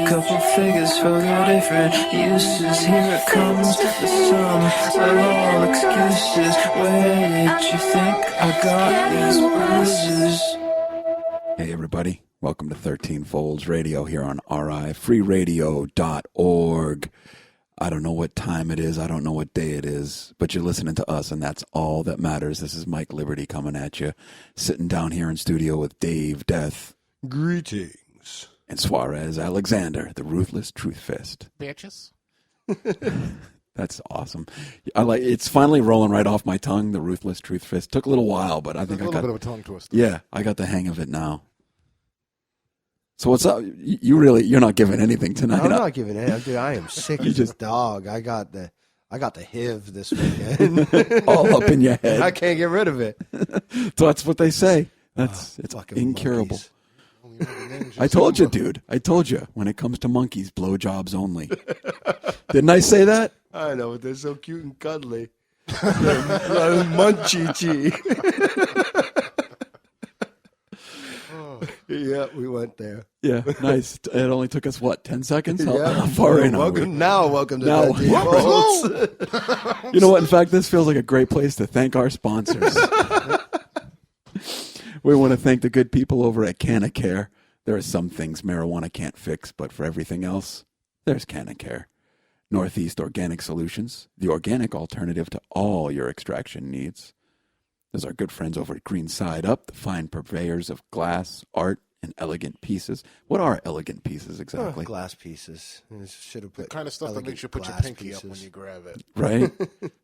couple figures for the different uses. Here it comes, the sum of all excuses. Where did you think I got these bruises? Hey everybody, welcome to 13 Folds Radio here on rifreeradio.org. I don't know what time it is, I don't know what day it is, but you're listening to us and that's all that matters. This is Mike Liberty coming at you, sitting down here in studio with Dave Death. Greetings. And Suarez Alexander, the Ruthless Truth Fist. Bitches. That's awesome. It's finally rolling right off my tongue, the Ruthless Truth Fist. Took a little while, but I think I got a little bit of a tongue twister. Yeah, I got the hang of it now. So what's up? You're not giving anything tonight. I'm not giving it. Dude, I am sick as a dog. I got the HIV this weekend. All up in your head. I can't get rid of it. So that's what they say. It's incurable. I told you, dude. I told you. When it comes to monkeys, blowjobs only. Didn't I say that? I know, but they're so cute and cuddly. Munchie-chi. Yeah, we went there. Yeah, nice. It only took us, 10 seconds? Yeah. How far in are we? Welcome to 13 Folds. You know what? In fact, this feels like a great place to thank our sponsors. We want to thank the good people over at Canacare. There are some things marijuana can't fix, but for everything else, there's Canacare. Northeast Organic Solutions, the organic alternative to all your extraction needs. There's our good friends over at Green Side Up, the fine purveyors of glass, art, and elegant pieces. What are elegant pieces exactly? Glass pieces. Should have put The kind of stuff that makes you put your pinky up when you grab it. Right?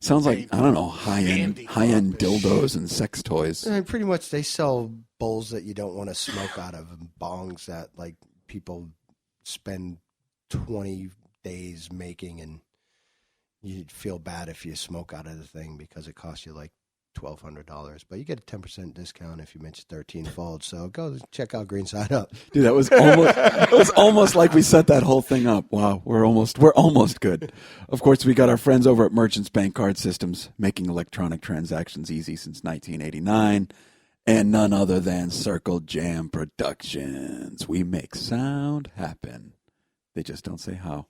Sounds like, I don't know, high-end dildos and sex toys. And pretty much they sell bowls that you don't want to smoke out of and bongs that like people spend 20 days making, and you'd feel bad if you smoke out of the thing because it costs you like $1,200, but you get a 10% discount if you mention 13 Folds. So go check out Green Side Up. Dude, that was almost like we set that whole thing up. Wow, we're almost good. Of course, we got our friends over at Merchants Bank Card Systems, making electronic transactions easy since 1989, and none other than Circle Jam Productions. We make sound happen. They just don't say how.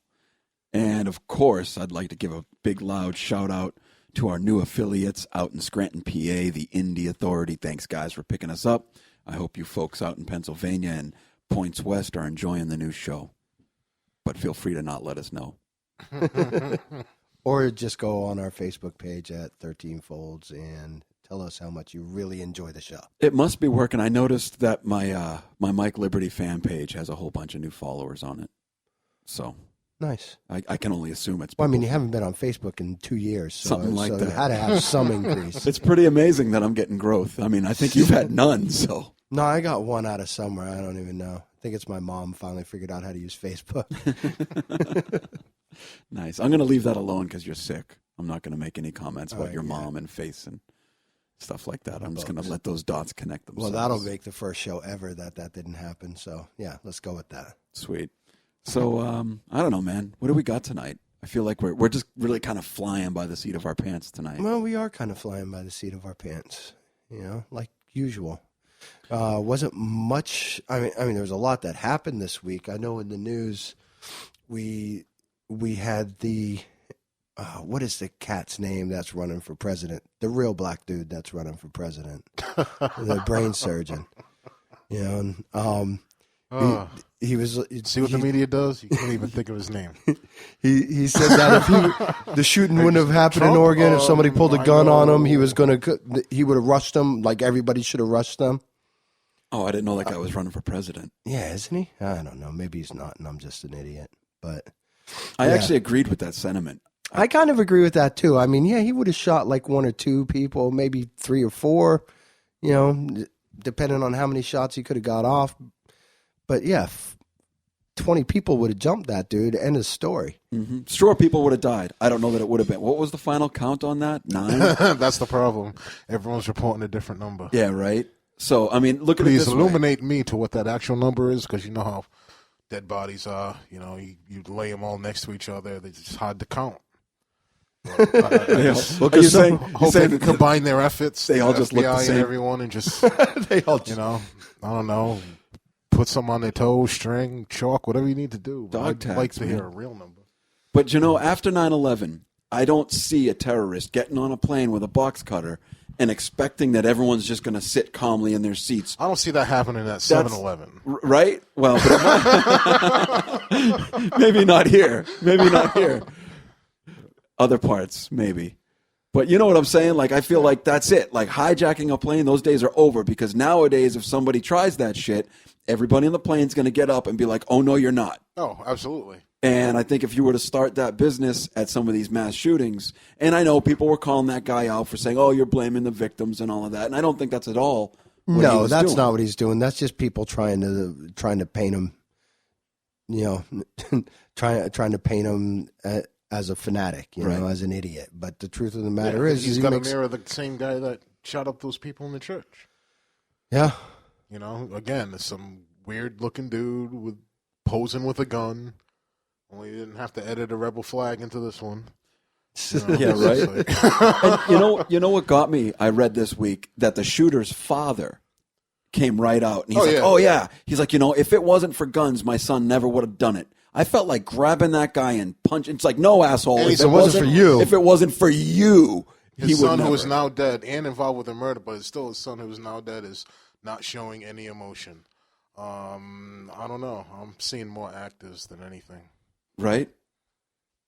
And of course, I'd like to give a big loud shout out to our new affiliates out in Scranton, PA, the Indie Authority. Thanks, guys, for picking us up. I hope you folks out in Pennsylvania and Points West are enjoying the new show. But feel free to not let us know. Or just go on our Facebook page at 13 Folds and tell us how much you really enjoy the show. It must be working. I noticed that my Mike Liberty fan page has a whole bunch of new followers on it. So nice. I can only assume it's people. Well, I mean, you haven't been on Facebook in 2 years. So, Something like that. You had to have some increase. It's pretty amazing that I'm getting growth. I mean, I think you've had none, so. No, I got one out of somewhere. I don't even know. I think it's my mom finally figured out how to use Facebook. Nice. I'm going to leave that alone because you're sick. I'm not going to make any comments about your mom and face and stuff like that. I'm just going to let those dots connect themselves. Well, that'll make the first show ever that didn't happen. So, yeah, let's go with that. Sweet. So, I don't know, man. What do we got tonight? I feel like we're just really kind of flying by the seat of our pants tonight. Well, we are kind of flying by the seat of our pants, like usual. Wasn't much. I mean, there was a lot that happened this week. I know in the news, we had the what is the cat's name that's running for president? The real black dude that's running for president, the brain surgeon. He was. See what the media does? You can't even think of his name. He said that if the shooting wouldn't have happened in Oregon, if somebody pulled a gun on him, he would have rushed them. Like everybody should have rushed them. Oh, I didn't know that guy was running for president. Yeah, isn't he? I don't know. Maybe he's not, and I'm just an idiot. But I actually agreed with that sentiment. I kind of agree with that too. I mean, yeah, he would have shot like 1 or 2 people, maybe 3 or 4. Depending on how many shots he could have got off. But yeah, 20 people would have jumped that dude. End of story. Mm-hmm. Sure, people would have died. I don't know that it would have been. What was the final count on that? 9? That's the problem. Everyone's reporting a different number. Yeah, right. So, I mean, look at Please it this illuminate me to what that actual number is, because you know how dead bodies are. You lay them all next to each other. They're just hard to count. Hope they can combine their efforts. They all just look the FBI same. and everyone, and just they all just, I don't know, put some on their toes, string, chalk, whatever you need to do. Dog I'd tags, like to man. hear a real number. But, after 9/11, I don't see a terrorist getting on a plane with a box cutter and expecting that everyone's just going to sit calmly in their seats. I don't see that happening at 7-Eleven. Right? Well, but maybe not here. Maybe not here. Other parts, maybe. But you know what I'm saying? Like, I feel like that's it. Like, hijacking a plane, those days are over, because nowadays, if somebody tries that shit, everybody on the plane's going to get up and be like, oh, no, you're not. Oh, absolutely. And I think if you were to start that business at some of these mass shootings, and I know people were calling that guy out for saying, oh, you're blaming the victims and all of that, and I don't think that's at all what he No, was that's doing. not what he's doing. That's just people trying to paint him, trying to paint him as a fanatic, Right. as an idiot. But the truth of the matter Yeah, is, he's he got makes- to mirror the same guy that shot up those people in the church. Yeah, Again, there's some weird-looking dude posing with a gun. Only you didn't have to edit a rebel flag into this one. Yeah, right. It's like- And you know what got me? I read this week that the shooter's father came right out, and he's like, yeah. "Oh yeah," he's like, if it wasn't for guns, my son never would have done it. I felt like grabbing that guy and punching. It's like, no, asshole. And If he it said, wasn't for you. if it wasn't for you, he his would son, never. who is now dead and involved with a murder, but it's still his son who is now dead, is not showing any emotion. I don't know. I'm seeing more actors than anything. Right?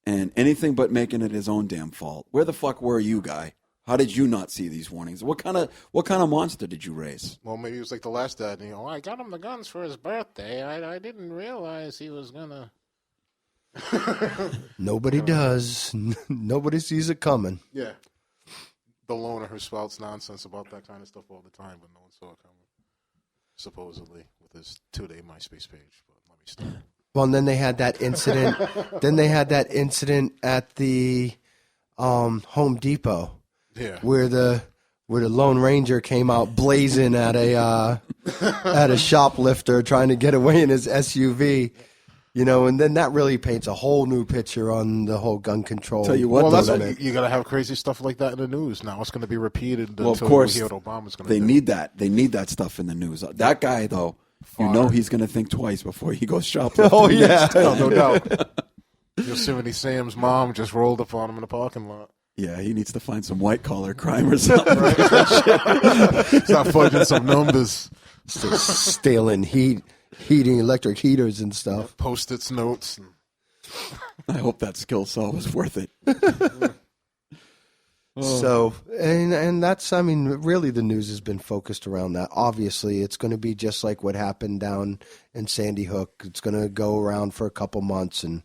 And anything but making it his own damn fault. Where the fuck were you, guy? How did you not see these warnings? What kind of monster did you raise? Well, maybe it was like the last dad. I got him the guns for his birthday. I didn't realize he was gonna. nobody does. Nobody sees it coming. Yeah, the loner who spouts nonsense about that kind of stuff all the time, but no one saw it coming. Supposedly with his 2-day MySpace page. But let me stop. Well, and then they had that incident. Then they had that incident at the Home Depot. Yeah. where the Lone Ranger came out blazing at a shoplifter trying to get away in his SUV, and then that really paints a whole new picture on the whole gun control. Tell you what, Well, though, that's that- what you got to have crazy stuff like that in the news. Now it's going to be repeated Well, of until course, we hear what Obama's going to they do. need that. They need that stuff in the news. That guy, though, he's going to think twice before he goes shoplifting. Oh yeah, No doubt. Yosemite Sam's mom just rolled up on him in the parking lot. Yeah, he needs to find some white-collar crime or something. Start fudging some numbers. stealing heating electric heaters and stuff. Post-its notes. And I hope that skill saw was worth it. So, and that's, really the news has been focused around that. Obviously, it's going to be just like what happened down in Sandy Hook. It's going to go around for a couple months. And,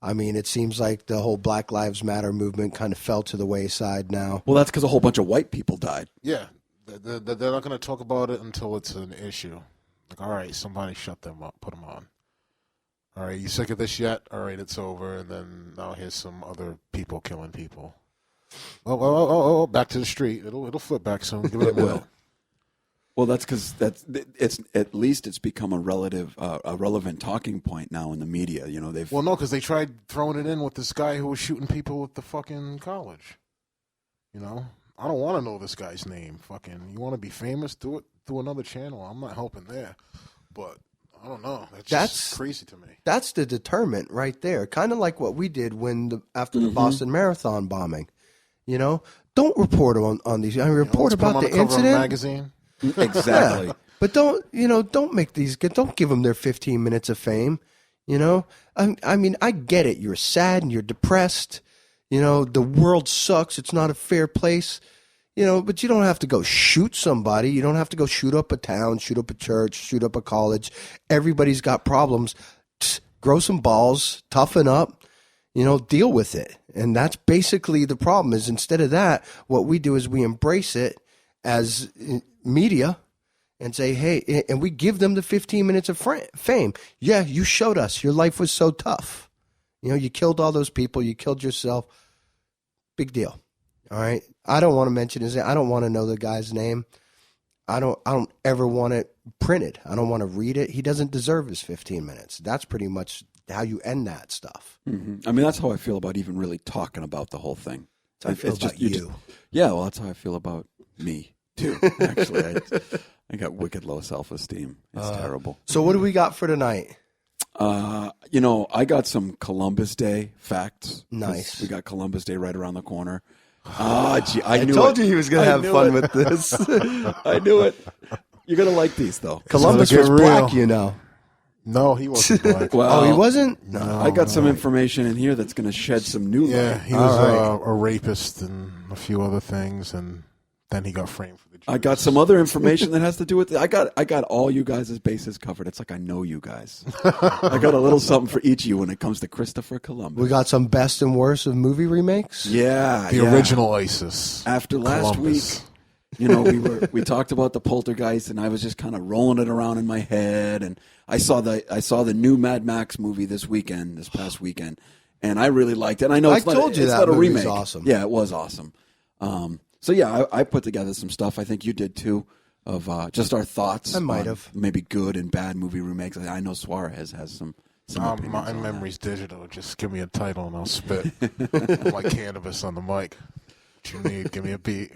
it seems like the whole Black Lives Matter movement kind of fell to the wayside now. Well, that's because a whole bunch of white people died. yeah, they're not going to talk about it until it's an issue. Like, all right, somebody shut them up, put them on. All right, you sick of this yet? All right, it's over. And then now here's some other people killing people. Oh, back to the street. It'll flip back soon. Give it a minute. Well, that's because it's at least it's become a relevant talking point now in the media. They've Well, no, because they tried throwing it in with this guy who was shooting people at the fucking college. I don't want to know this guy's name. Fucking, you want to be famous? Do it through another channel. I'm not helping there. But I don't know. That's just crazy to me. That's the deterrent right there. Kind of like what we did after the Boston Marathon bombing. Don't report on these. Report Let's put 'em about on the cover of a incident. magazine. exactly. Yeah. But don't make don't give them their 15 minutes of fame. I get it. You're sad and you're depressed. The world sucks. It's not a fair place. But you don't have to go shoot somebody. You don't have to go shoot up a town, shoot up a church, shoot up a college. Everybody's got problems. Grow some balls, toughen up, deal with it. And that's basically the problem is instead of that, what we do is we embrace it as media and say, hey, and we give them the 15 minutes of fame. Yeah, you showed us your life was so tough. You killed all those people. You killed yourself. Big deal. All right. I don't want to mention his name. I don't want to know the guy's name. I don't ever want it printed. I don't want to read it. He doesn't deserve his 15 minutes. That's pretty much how you end that stuff. Mm-hmm. That's how I feel about even really talking about the whole thing. That's how I feel about you. Yeah, well, that's how I feel about me too. Actually, I got wicked low self-esteem. It's terrible. So what do we got for tonight? I got some Columbus Day facts. Nice. We got Columbus Day right around the corner. Gee, I knew told it. you he was going to have knew fun it. with this. I knew it. You're going to like these, though. Columbus It's was gonna get black, real. you know. No, he wasn't black. Well, Oh, he wasn't? No. I got some information in here that's going to shed some new Yeah, light. he was All a rapist and a few other things, and then he got framed for the Jews. I got some other information that has to do with it. I got all you guys' bases covered. It's like I know you guys. I got a little something for each of you when it comes to Christopher Columbus. We got some best and worst of movie remakes. Yeah, the original ISIS. After last Columbus. week, we talked about the Poltergeist, and I was just kind of rolling it around in my head. And I saw the new Mad Max movie this past weekend, and I really liked it. And I know I it's not, told you it's that not a movie's remake. awesome. Yeah, it was awesome. So yeah, I put together some stuff. I think you did too, of just our thoughts. I might on have. maybe good and bad movie remakes. I know Suarez has some opinions My on that. memory's digital. Just give me a title and I'll spit like cannabis on the mic. What you need? Give me a beat.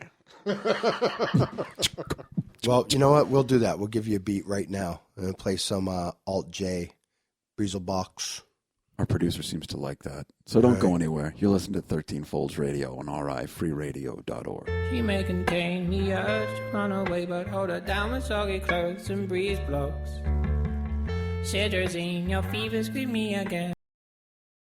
Well, you know what? We'll do that. We'll give you a beat right now and play some Alt J, Breezelbox. Our producer seems to like that. So don't go anywhere. You'll listen to 13 Folds Radio on rifreeradio.org. She may contain the urge to run away, but hold her down with soggy clothes and breeze blows. Cetirizine, your fever, scream me again.